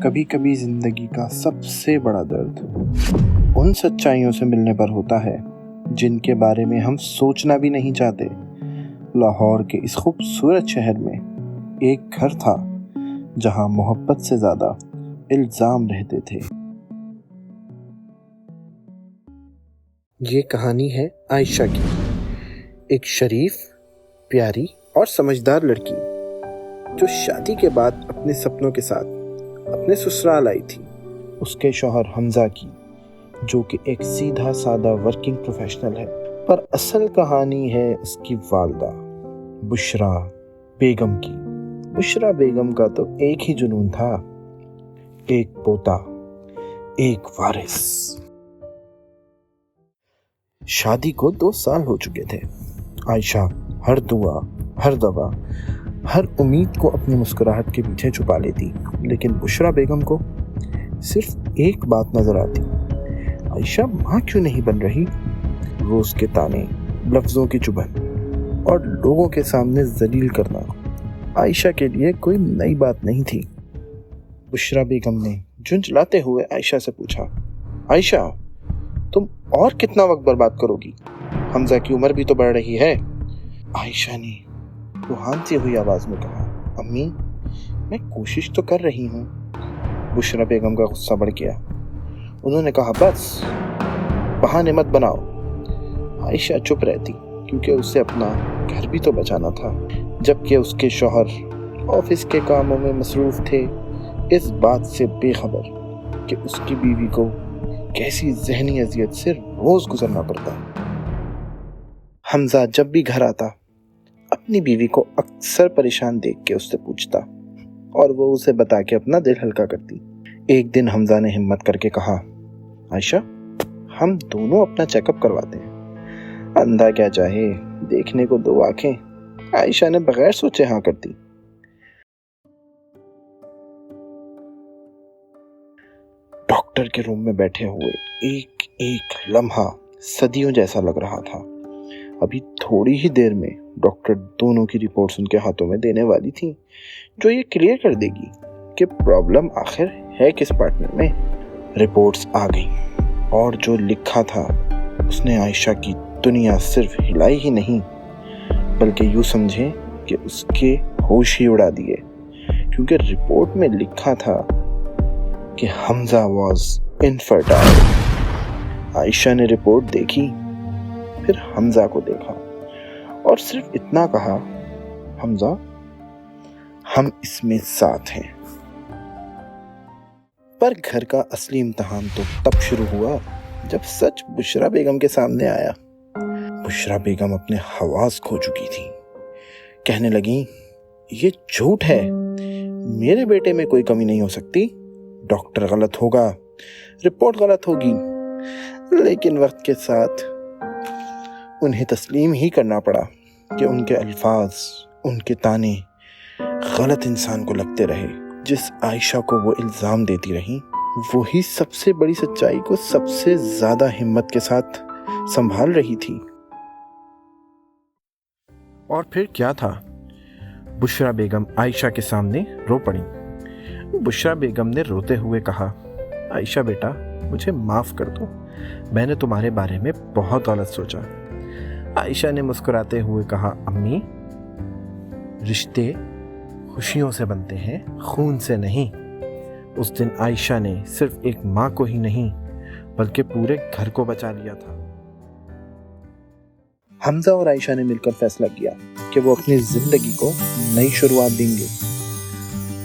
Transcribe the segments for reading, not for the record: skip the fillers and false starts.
کبھی کبھی زندگی کا سب سے بڑا درد ان سچائیوں سے ملنے پر ہوتا ہے جن کے بارے میں ہم سوچنا بھی نہیں چاہتے۔ لاہور کے اس خوبصورت شہر میں ایک گھر تھا جہاں محبت سے زیادہ الزام رہتے تھے۔ یہ کہانی ہے عائشہ کی، ایک شریف، پیاری اور سمجھدار لڑکی جو شادی کے بعد اپنے سپنوں کے ساتھ اپنے سسرال آئی تھی۔ اس کے شوہر حمزہ کی، جو کہ ایک سیدھا سادہ ورکنگ پروفیشنل ہے، پر اصل کہانی ہے اس کی والدہ بشرا بیگم کی۔ بشرا بیگم کا تو ایک ہی جنون تھا، ایک پوتا، ایک وارث۔ شادی کو 2 سال ہو چکے تھے۔ عائشہ ہر دعا، ہر دوا، ہر امید کو اپنی مسکراہٹ کے پیچھے چھپا لیتی، لیکن بشرا بیگم کو صرف ایک بات نظر آتی: عائشہ ماں کیوں نہیں بن رہی؟ روز کے تانے، لفظوں کی چبھن اور لوگوں کے سامنے ذلیل کرنا عائشہ کے لیے کوئی نئی بات نہیں تھی۔ بشرا بیگم نے جھنجھلاتے ہوئے عائشہ سے پوچھا: عائشہ، تم اور کتنا وقت برباد کرو گی؟ حمزہ کی عمر بھی تو بڑھ رہی ہے۔ عائشہ نے روحان ہوئی آواز میں کہا: امی، میں کوشش تو کر رہی ہوں۔ بشرا بیگم کا غصہ بڑھ گیا۔ انہوں نے کہا: بس بہانے مت بناؤ۔ عائشہ چپ رہتی کیونکہ اسے اپنا گھر بھی تو بچانا تھا، جبکہ اس کے شوہر آفس کے کاموں میں مصروف تھے، اس بات سے بے خبر کہ اس کی بیوی کو کیسی ذہنی اذیت سے روز گزرنا پڑتا۔ حمزہ جب بھی گھر آتا اپنی بیوی کو اکثر پریشان دیکھ کے اس سے پوچھتا اور وہ اسے بتا کے اپنا دل ہلکا کرتی۔ ایک دن حمزہ نے ہمت کر کے کہا: عائشہ، ہم دونوں اپنا چیک اپ کرواتے ہیں۔ اندھا کیا چاہے، دیکھنے کو 2 آنکھیں۔ عائشہ نے بغیر سوچے ہاں کر دی۔ ڈاکٹر کے روم میں بیٹھے ہوئے ایک ایک لمحہ صدیوں جیسا لگ رہا تھا۔ ابھی تھوڑی ہی دیر میں ڈاکٹر دونوں کی رپورٹس ان کے ہاتھوں میں دینے والی تھی، جو یہ کلیئر کر دے گی کہ پرابلم آخر ہے کس پارٹنر میں۔ رپورٹس آ گئیں اور جو لکھا تھا اس نے عائشہ کی دنیا صرف ہلائی ہی نہیں، بلکہ یوں سمجھیں کہ اس کے ہوش ہی اڑا دیے، کیونکہ رپورٹ میں لکھا تھا کہ حمزہ واز انفرٹائل۔ عائشہ نے رپورٹ دیکھی، پھر حمزہ کو دیکھا اور صرف اتنا کہا: حمزہ، ہم اس میں ساتھ ہیں۔ پر گھر کا اصلی امتحان تو تب شروع ہوا جب سچ بشرا بیگم کے سامنے آیا۔ بشرا بیگم اپنے حواس کھو چکی تھی۔ کہنے لگیں: یہ جھوٹ ہے، میرے بیٹے میں کوئی کمی نہیں ہو سکتی۔ ڈاکٹر غلط ہوگا، رپورٹ غلط ہوگی۔ لیکن وقت کے ساتھ انہیں تسلیم ہی کرنا پڑا کہ ان کے الفاظ، ان کے تانے غلط انسان کو لگتے رہے۔ جس عائشہ کو وہ الزام دیتی رہی، وہی سب سے بڑی سچائی کو سب سے زیادہ ہمت کے ساتھ سنبھال رہی تھی۔ اور پھر کیا تھا؟ بشرا بیگم عائشہ کے سامنے رو پڑی۔ بشرا بیگم نے روتے ہوئے کہا: عائشہ بیٹا، مجھے معاف کر دو، میں نے تمہارے بارے میں بہت غلط سوچا۔ عائشہ نے مسکراتے ہوئے کہا: امی، رشتے خوشیوں سے بنتے ہیں، خون سے نہیں۔ اس دن عائشہ نے صرف ایک ماں کو ہی نہیں بلکہ پورے گھر کو بچا لیا تھا۔ حمزہ اور عائشہ نے مل کر فیصلہ کیا کہ وہ اپنی زندگی کو نئی شروعات دیں گے۔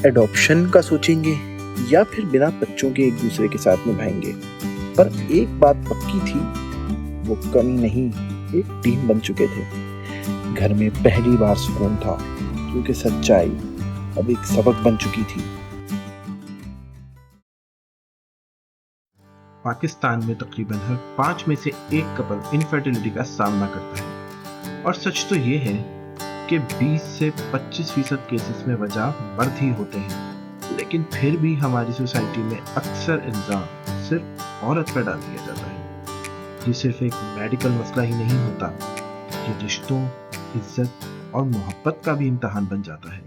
ایڈاپشن کا سوچیں گے یا پھر بنا بچوں کے ایک دوسرے کے ساتھ نبھائیں گے۔ پر ایک بات پکی تھی، وہ کمی نہیں، ایک ٹیم بن چکے تھے۔ گھر میں پہلی بار سکون تھا، کیونکہ سچائی اب ایک سبق بن چکی تھی۔ پاکستان میں تقریباً ہر 5 میں سے 1 کپل انفرٹیلٹی کا سامنا کرتا ہے، اور سچ تو یہ ہے کہ 20 سے 25% کیسز میں وجہ مرد ہی ہوتے ہیں، لیکن پھر بھی ہماری سوسائٹی میں اکثر الزام صرف عورت پر ڈال دیا جاتا ہے۔ یہ صرف ایک میڈیکل مسئلہ ہی نہیں ہوتا، یہ رشتوں، عزت اور محبت کا بھی امتحان بن جاتا ہے۔